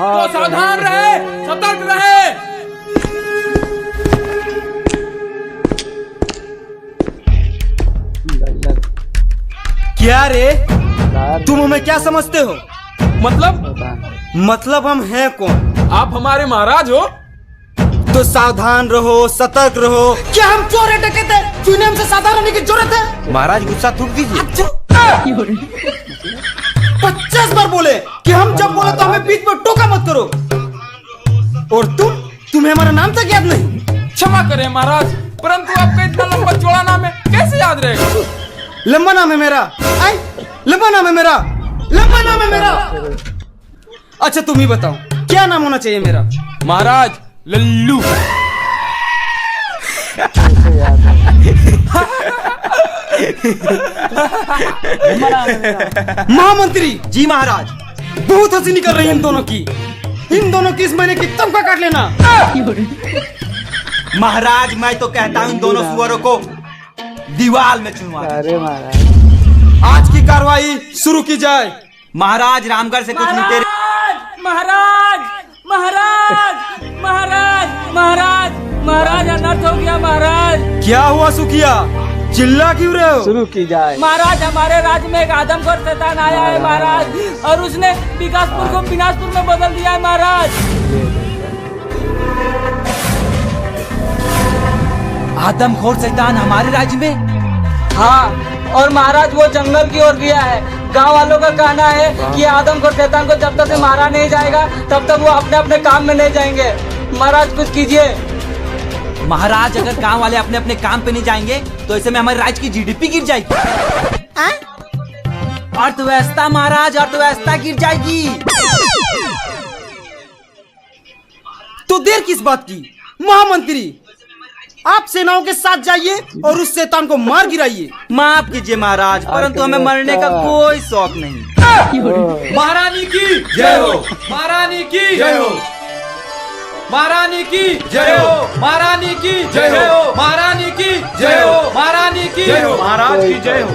तो सावधान रहे, सतर्क रहे। क्या रे, तुम हमें क्या समझते हो? मतलब हम हैं कौन? आप हमारे महाराज हो। तो सावधान रहो, सतर्क रहो। क्या हम चोर है, डकैत है? तूने हमसे सावधान रहने की जरूरत है? महाराज गुस्सा थूक दीजिए। 50 बार बोले कि हम जब बोले तो हमें बीच में टोका मत करो। और तुम्हें हमारा नाम तक याद नहीं? क्षमा करें महाराज, परंतु आपका इतना लंबा चौड़ा नाम है, कैसे याद रहेगा? लंबा नाम है मेरा। लंबा नाम है मेरा। लंबा नाम है मेरा। अच्छा तुम ही बताओ, क्या नाम होना चाहिए मेरा? महाराज लल्लू। महामंत्री जी। महाराज बहुत हंसी निकल रही है इन दोनों की। इन दोनों की इस महीने की तनख्वाह काट लेना। महाराज मैं तो कहता हूँ इन दोनों सुअरों को दीवार में चुनवा। अरे महाराज, आज की कार्रवाई शुरू की जाए। महाराज रामगढ़ से कुछ लुटेरे। महाराज महाराज महाराज महाराज महाराज अनर्थ हो गया महाराज। क्या हुआ सुखिया, चिल्ला क्यों रहे हो? शुरू की जाए। महाराज हमारे राज्य में एक आदमखोर शैतान आया है महाराज, और उसने विकासपुर को विनाशपुर में बदल दिया है महाराज। आदमखोर शैतान हमारे राज्य में? हाँ, और महाराज वो जंगल की ओर गया है। गांव वालों का कहना है कि आदमखोर शैतान को जब तक से मारा नहीं जाएगा तब तक वो अपने अपने काम में नहीं जाएंगे। महाराज कुछ कीजिए। महाराज अगर गांव वाले अपने अपने काम पे नहीं जाएंगे तो ऐसे में हमारे राज्य की जीडीपी गिर जाएगी। अर्थव्यवस्था महाराज, अर्थव्यवस्था गिर जाएगी। तो देर किस बात की? महामंत्री आप सेनाओं के साथ जाइए और उस शैतान को मार गिराइए। माफ कीजिए महाराज, परंतु हमें मरने का कोई शौक नहीं। महारानी की जय हो, महारानी की जय हो, महारानी की जय हो, महारानी की जय हो, महारानी की जय हो, महारानी की जय हो, महाराज की जय हो।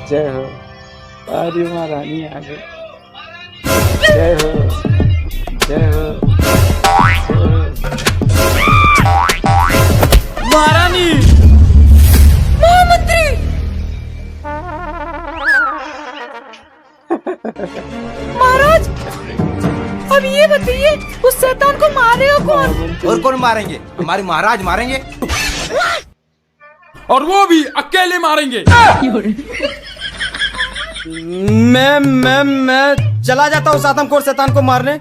जय हो। अरे महारानी आ गई। जय हो, जय हो। महारानी। महामंत्री महाराज अब ये बताइए उस शैतान को मारेगा कौन? और कौन मारेंगे? हमारे महाराज मारेंगे। और वो भी अकेले मारेंगे। मैं चला जाता हूँ आदमखोर शैतान को मारने,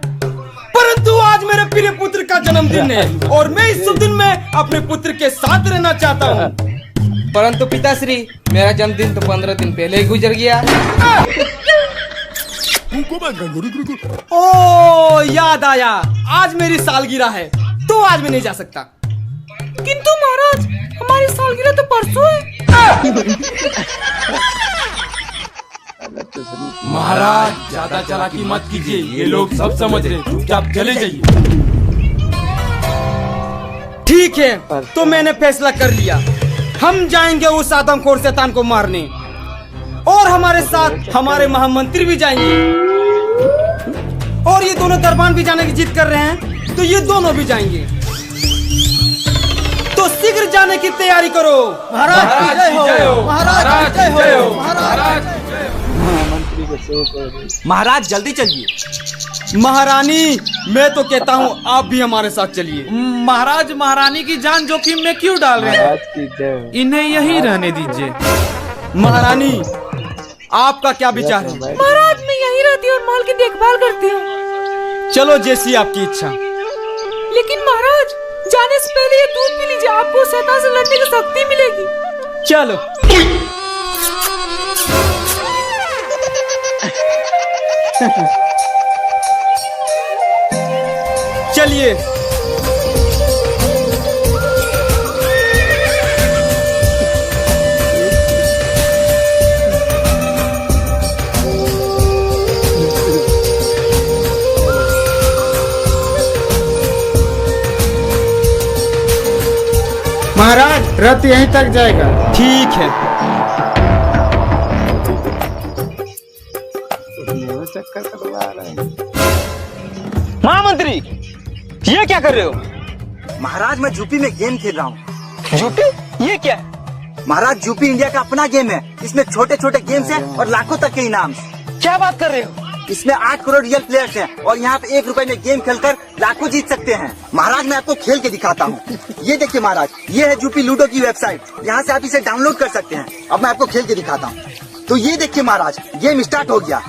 परंतु आज मेरे प्रिय पुत्र का जन्मदिन है और मैं इस शुभ दिन में अपने पुत्र के साथ रहना चाहता हूँ। परंतु पिताश्री, मेरा जन्मदिन तो 15 दिन पहले ही गुजर गया। ओ याद आया, आज मेरी सालगिरह है तो आज मैं नहीं जा सकता। किंतु महाराज हमारी सालगिरह तो परसों है। महाराज ज्यादा चालाकी मत कीजिए, ये लोग सब समझ रहे हैं, चुपचाप चले जाइए। ठीक है, तो मैंने फैसला कर लिया। हम जाएंगे उस आदमखोर शैतान को मारने, और हमारे साथ हमारे महामंत्री भी जाएंगे, और ये दोनों दरबान भी जाने की जिद कर रहे हैं, तो ये दोनों भी जाएंगे। तो शीघ्र जाने की तैयारी करो। महाराज की जय हो, महाराज की जय हो, महाराज। महामंत्री को सेव कर दो। महाराज जल्दी चलिए। महारानी मैं तो कहता हूँ आप भी हमारे साथ चलिए। महाराज महारानी की जान जोखिम में क्यों डाल रहे हैं? महाराज की जय हो। इन्हें यहीं रहने दीजिए। महारानी आपका क्या विचार है? महाराज मैं यहीं रहती हूँ और माल की देखभाल करती हूँ। चलो जैसी आपकी इच्छा। लेकिन महाराज जाने से पहले ये दूध पी लीजिए, आपको शैतान से लड़ने की शक्ति मिलेगी। चलो। चलिए। महाराज रथ यहीं तक जाएगा। ठीक है। कतरवा रहे हैं। महामंत्री, ये क्या कर रहे हो? महाराज मैं यूपी में गेम खेल रहा हूँ। झूठे? ये क्या है? महाराज यूपी इंडिया का अपना गेम है। इसमें छोटे छोटे गेम्स हैं और लाखों तक के इनाम। क्या बात कर रहे हो? इसमें 8 करोड़ रियल प्लेयर्स हैं और यहाँ पे 1 रुपए में गेम खेलकर लाखों जीत सकते हैं। महाराज मैं आपको खेल के दिखाता हूँ। ये देखिए महाराज, ये है यूपी लूडो की वेबसाइट। यहाँ से आप इसे डाउनलोड कर सकते हैं। अब मैं आपको खेल के दिखाता हूँ। तो ये देखिए महाराज, गेम स्टार्ट हो गया।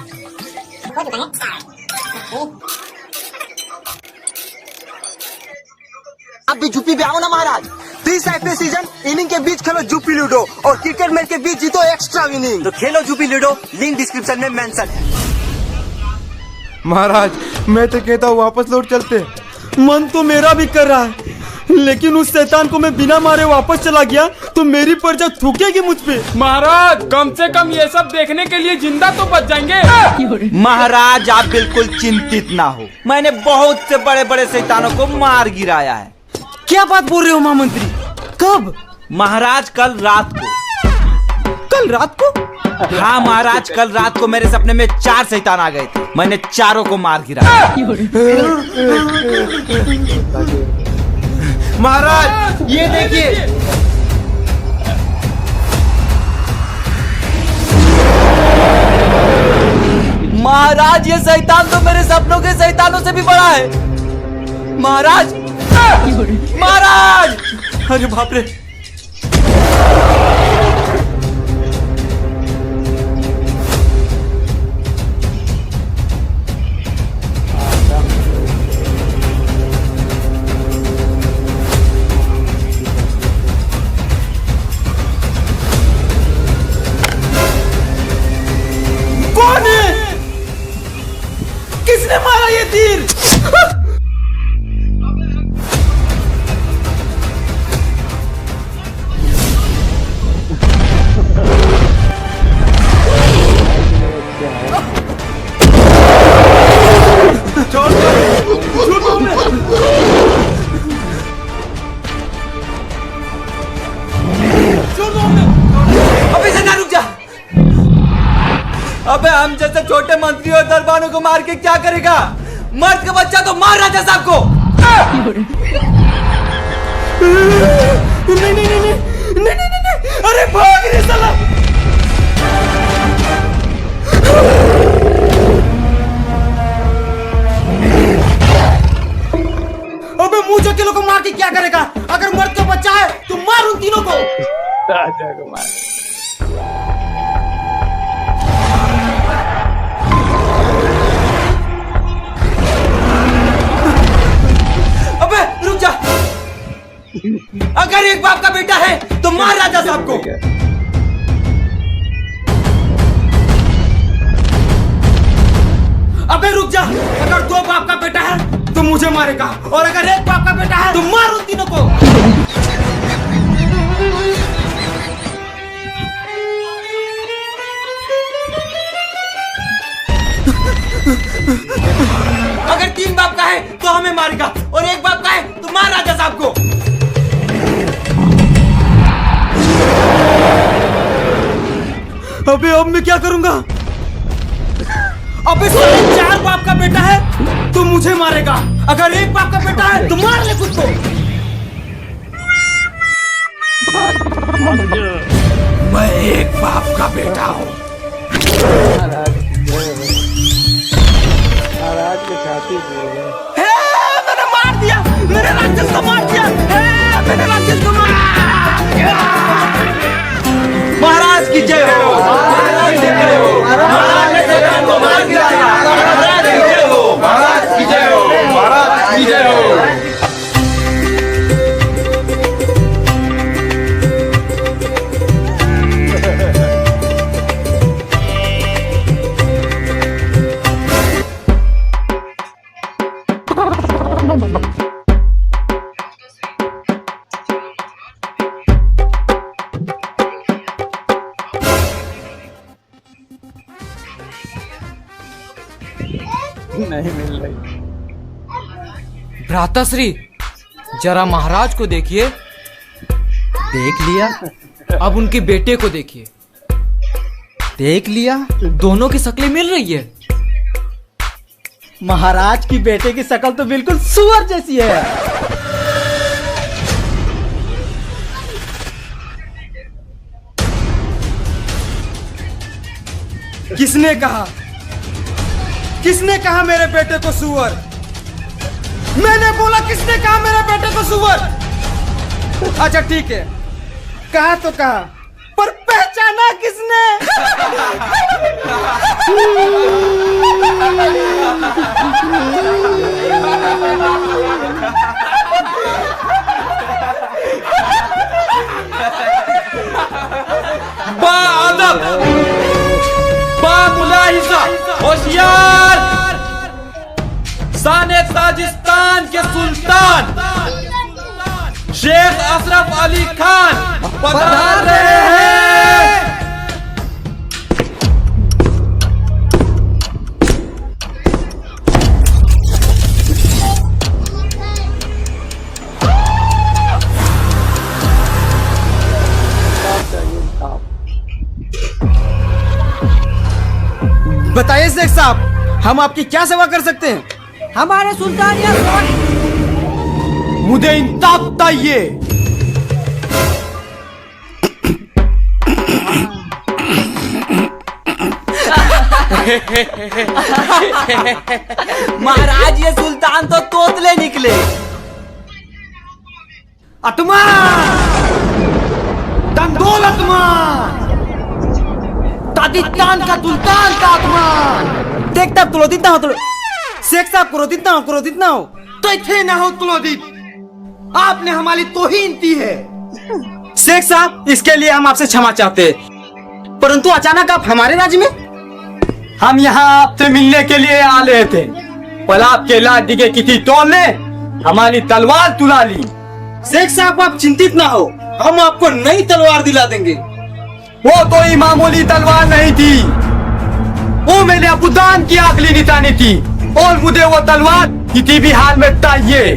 अब भी यूपी पे आओ ना महाराज। 30 IPL सीजन इनिंग के बीच खेलो यूपी लूडो और क्रिकेट मैच के बीच जीतो एक्स्ट्रा विनिंग। तो खेलो यूपी लूडो, लिंक डिस्क्रिप्शन में मेंशन है। महाराज मैं तो कहता हूँ वापस लौट चलते। मन तो मेरा भी कर रहा है, लेकिन उस शैतान को मैं बिना मारे वापस चला गया तो मेरी प्रजा थूकेगी मुझ पे। महाराज कम से कम ये सब देखने के लिए जिंदा तो बच जाएंगे। महाराज आप बिल्कुल चिंतित ना हो, मैंने बहुत से बड़े बड़े शैतानों को मार गिराया है। क्या बात बोल रहे हो महामंत्री? कब? महाराज कल रात को। कल रात को? हाँ महाराज, कल रात को मेरे सपने में 4 शैतान आ गए थे। मैंने चारों को मार गिराया। महाराज ये देखिए। महाराज ये शैतान तो मेरे सपनों के शैतानों से भी बड़ा है। महाराज, महाराज, अरे बाप रे। कौन है? किसने मारा ये तीर? अबे सेना रुक जा। अबे हम जैसे छोटे मंत्री और दरबारों को मार के क्या करेगा? मर्द का बच्चा तो मार राजा साहब को। नहीं नहीं नहीं नहीं नहीं नहीं नहीं, अरे भाग रे साला। अबे मुंह चकेलों को मार के क्या करेगा? अगर मर्द का बच्चा है तो मार उन तीनों को। राजा को मार। अबे रुक जा। अगर एक बाप का बेटा है तो मार राजा साहब को। अबे रुक जा। अगर 2 बाप का बेटा है तो मुझे मारेगा, और अगर 1 बाप का बेटा है तो मार उन तीनों को। अगर 3 बाप का है तो हमें मारेगा, और 1 बाप का है तो मार राजा साहब को। अबे अब मैं क्या करूंगा? अबे 4 बाप का बेटा है तो मुझे मारेगा, अगर 1 बाप का बेटा है तो मार ले खुद को। मैं 1 बाप का बेटा हूँ। महाराज के छाती पे मैंने मार दिया, मेरे राक्षस को मार दिया। मैंने राक्षस को मार दिया। महाराज की जय हो। महाराज की जय हो। महाराज ने शैतान को मार गिराया। महाराज की जय हो। महाराज की जय हो। महाराज की जय हो। नहीं मिल रही। भ्राताश्री जरा महाराज को देखिए। देख लिया? अब उनके बेटे को देखिए। देख लिया? दोनों की शक्लें मिल रही है। महाराज की बेटे की शक्ल तो बिल्कुल सुअर जैसी है। किसने कहा? किसने कहा मेरे बेटे को सुअर? मैंने बोला किसने कहा मेरे बेटे को सुअर? अच्छा ठीक है, कहा तो कहा, पर पहचाना किसने? बाअदब, बामुलाहिजा, होशियार, शान ताजिस्तान के सुल्तान शेख अशरफ अली खान पधार रहे हैं। बताइए शेख साहब, हम आपकी क्या सेवा कर सकते हैं? हमारे सुल्तान मुझे इंसाफ चाहिए। महाराज ये सुल्तान तो तोतले निकले। अतमान, दंदोल अतमान, ताजिस्तान का सुल्तान का अतमान। देखता क्रोधित ना हो तो शेख साहब, क्रोधित ना हो, क्रोधित ना हो तो इथे ना हो क्रोधित। आपने हमारी तौहीन की है। शेख साहब, इसके लिए हम आपसे क्षमा चाहते हैं, परंतु अचानक आप हमारे राज्य में? हम यहाँ आपसे मिलने के लिए आ रहे थे, पर आपके लाठी के किसी टोल ने हमारी तलवार चुरा ली। शेख साहब, आप चिंतित ना हो, हम आपको नई तलवार दिला देंगे। वो तो ही मामूली तलवार नहीं थी, वो मेरे अबूदान की आखिरी निशानी थी, और मुझे वो तलवार किसी भी हाल में चाहिए।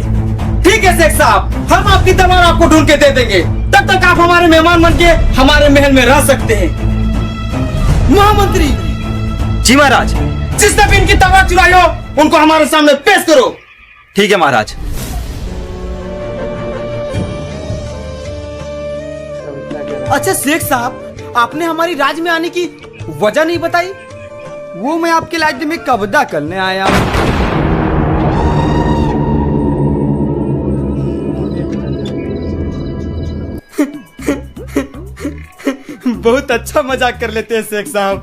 ठीक है शेख साहब, हम आपकी तलवार आपको ढूंढ के दे देंगे। तब तक आप हमारे मेहमान बन के हमारे महल में रह सकते हैं। महामंत्री जी। महाराज, जिसने भी इनकी तलवार चुराई हो उनको हमारे सामने पेश करो। ठीक है महाराज। अच्छा शेख साहब, आपने हमारी राज्य में आने की वजह नहीं बताई। वो मैं आपके राज्य में कब्जा करने आया हूँ। बहुत अच्छा मजाक कर लेते हैं शेख साहब।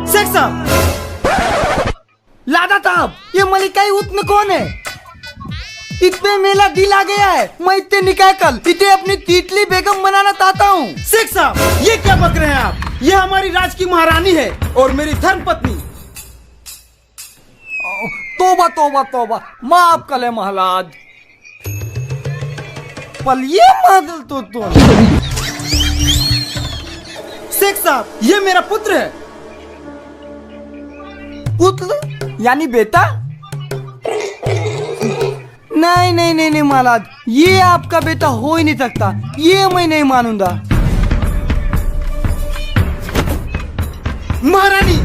शेख साहब, लादा साहब, ये मलिकाई उत में कौन है? इतने मेला दिल आ गया है, मैं इतने निकाय कल इतने अपनी तीतली बेगम बनाना चाहता हूँ। शेख साहब, ये क्या बक रहे हैं आप? ये हमारी राज की महारानी है और मेरी धर्म पत्नी। तोबा तोबा तोबा, माफ कर ले महाराज। पलिए मादल तो शेख साहब, ये मेरा पुत्र है। पुत्र यानी बेटा? नहीं नहीं नहीं नहीं महाराज, ये आपका बेटा हो ही नहीं सकता, ये मैं नहीं मानूंगा। महारानी,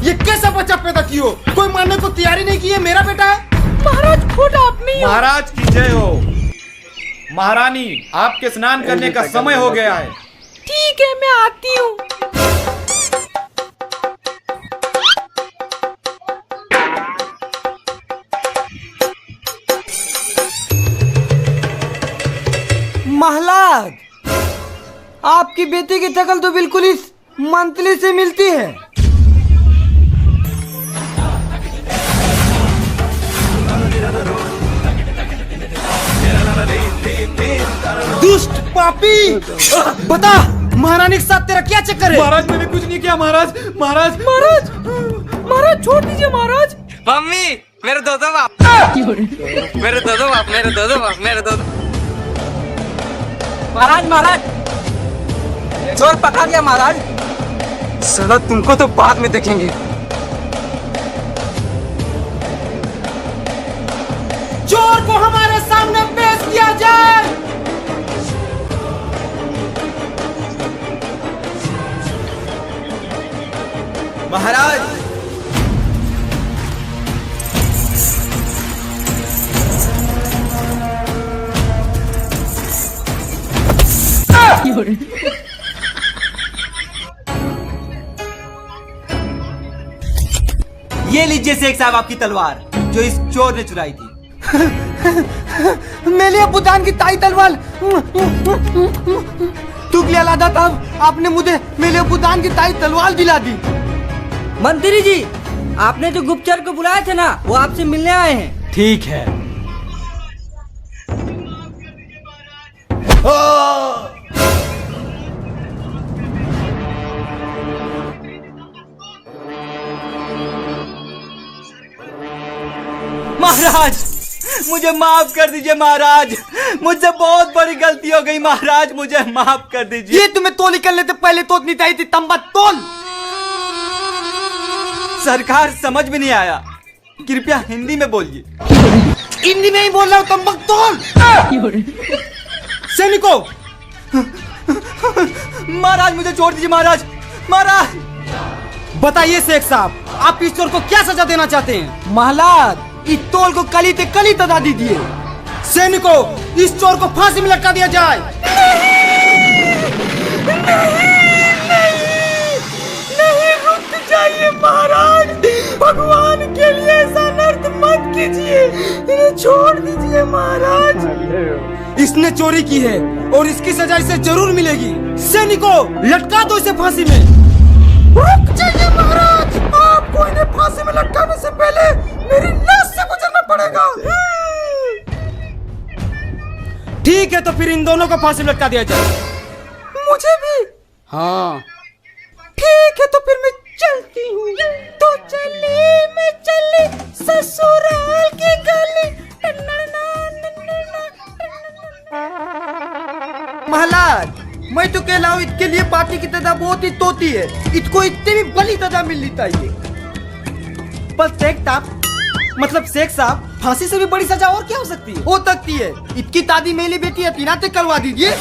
ये कैसा बच्चा पैदा की हो? कोई मानने को तैयारी नहीं की है मेरा बेटा है। महाराज खुद आप नहीं हो। महाराज की जय हो। महारानी, आपके स्नान करने का समय हो गया है। ठीक है, मैं आती हूँ। महलाद, आपकी बेटी की शक्ल तो बिल्कुल इस मंतली से मिलती है। दुष्ट पापी, बता महारानी के साथ तेरा क्या चक्कर है? महाराज, मैंने कुछ नहीं किया। महाराज, महाराज, महाराज, महाराज छोड़ दीजिए महाराज। मम्मी, मेरे दो बाप, मेरे दो बाप, मेरे दो बाप, मेरे दो। महाराज, महाराज, चोर पकड़ा गया महाराज। साला तुमको तो बाद में देखेंगे। दिया जाए। महाराज ये लीजिए शेख साहब आपकी तलवार जो इस चोर ने चुराई थी। मेरे अबूदान की ताई तलवार। तुगले लादा साहब, आपने मुझे मेरे अबूदान की ताई तलवार दिला दी। मंत्री जी, आपने जो गुप्तचर को बुलाए थे ना, वो आपसे मिलने आए हैं। ठीक है। महाराज मुझे माफ कर दीजिए महाराज, मुझसे बहुत बड़ी गलती हो गई महाराज, मुझे माफ कर दीजिए। ये तुम्हें तो निकलने से पहले तो नहीं चाहिए थी तंबा तोल। सरकार समझ में नहीं आया, कृपया हिंदी में बोलिए। हिंदी में ही बोल रहा हूँ, तंबक तोल। सैनिकों, महाराज मुझे छोड़ दीजिए महाराज, महाराज। बताइए शेख साहब, आप इस चोर को क्या सजा देना चाहते हैं? महलाद, इस तोल को कली ते कली तदा दीजिए। सैनिकों, इस चोर को फांसी में लटका दिया जाए। नहीं, रुक जाइए महाराज, भगवान के लिए ऐसा नर्क मत कीजिए, इन्हें छोड़ दीजिए महाराज। इसने चोरी की है और इसकी सजा इसे जरूर मिलेगी। सैनिकों, लटका दो इसे फांसी में। रुक जाइए महाराज, आपको इन्हें फांसी में लटकाने से पहले मेरी लाश से गुजरना पड़ेगा। ठीक है, तो फिर इन दोनों को फांसी में लटका दिया जाए। मुझे भी? हाँ ठीक है, तो फिर मैं चलती हूँ। तो चले मैं चले ससुराल की गली। महलाज, मैं तो कह रहा हूँ, इसके लिए पार्टी की तदा बहुत ही तोती है, इसको इतनी भी बड़ी तदा मिलनी चाहिए। पर शेख साहब, मतलब शेख साहब, फांसी से भी बड़ी सजा और क्या हो सकती है? हो सकती है, इसकी दादी मेरी बेटी अतीना से करवा दीजिए।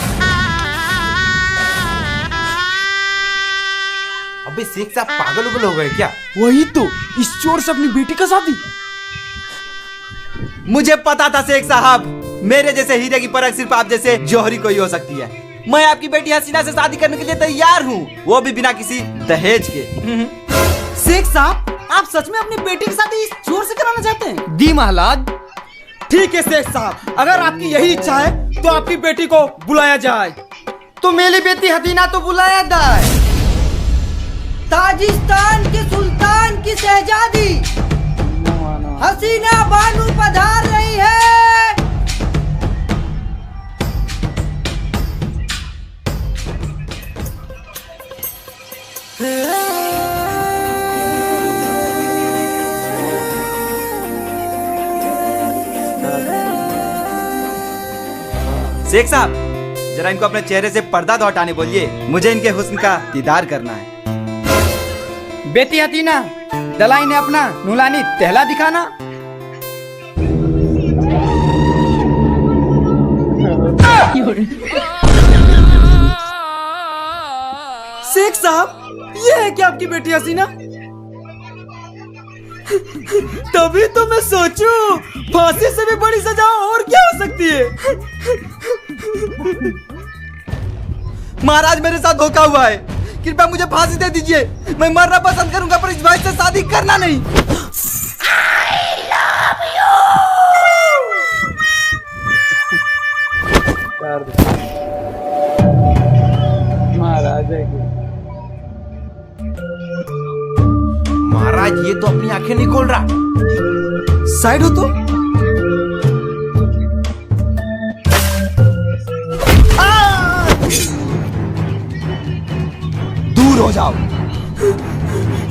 अबे शेख साहब पागल उगल हो गए क्या? वही तो, इस चोर से अपनी बेटी का शादी। मुझे पता था शेख साहब, मेरे जैसे हीरे की परख सिर्फ आप जैसे जौहरी को ही हो सकती है। मैं आपकी बेटी हसीना से शादी करने के लिए तैयार हूँ, वो भी बिना किसी दहेज के। शेख साहब, आप सच में अपनी बेटी की शादी इस चोर से कराना चाहते हैं? दी महलाज। ठीक है शेख साहब, अगर आपकी यही इच्छा है तो आपकी बेटी को बुलाया जाए। तो मेरी बेटी हसीना तो बुलाया जाए। ताजिस्तान के सुल्तान की शहजादी हसीना बानू पधार रही है। शेख साहब, जरा इनको अपने चेहरे से पर्दा तो हटाने बोलिए, मुझे इनके हुस्न का दीदार करना है। बेटी हसीना, दलाई ने अपना नुलानी टहला दिखाना। शेख साहब, ये है क्या आपकी बेटी हसीना? तभी तो मैं सोचूं, फांसी से भी बड़ी सजा और क्या हो सकती है? महाराज, मेरे साथ धोखा हुआ है, कृपया मुझे फांसी दे दीजिए। मैं मरना पसंद करूंगा पर इस भाई से शादी करना नहीं। महाराज है कि महाराज ये तो अपनी आंखें नहीं खोल रहा। साइड हो तो। दूर हो जाओ।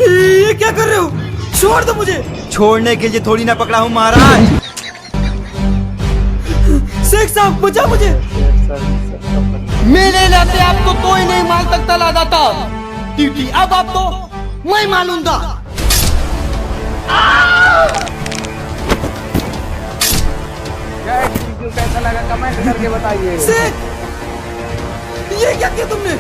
ये क्या कर रहे हो? छोड़ दो मुझे। छोड़ने के लिए थोड़ी ना पकड़ा हूँ महाराज। शेख साहब, बचा मुझे। मेरे लाते आपको तो ही नहीं मार सकता लादा था ड्यूटी, अब आप तो मैं मालूंगा। क्या वीडियो कैसा लगा कमेंट करके बताइए। शेख, ये क्या किया तुमने?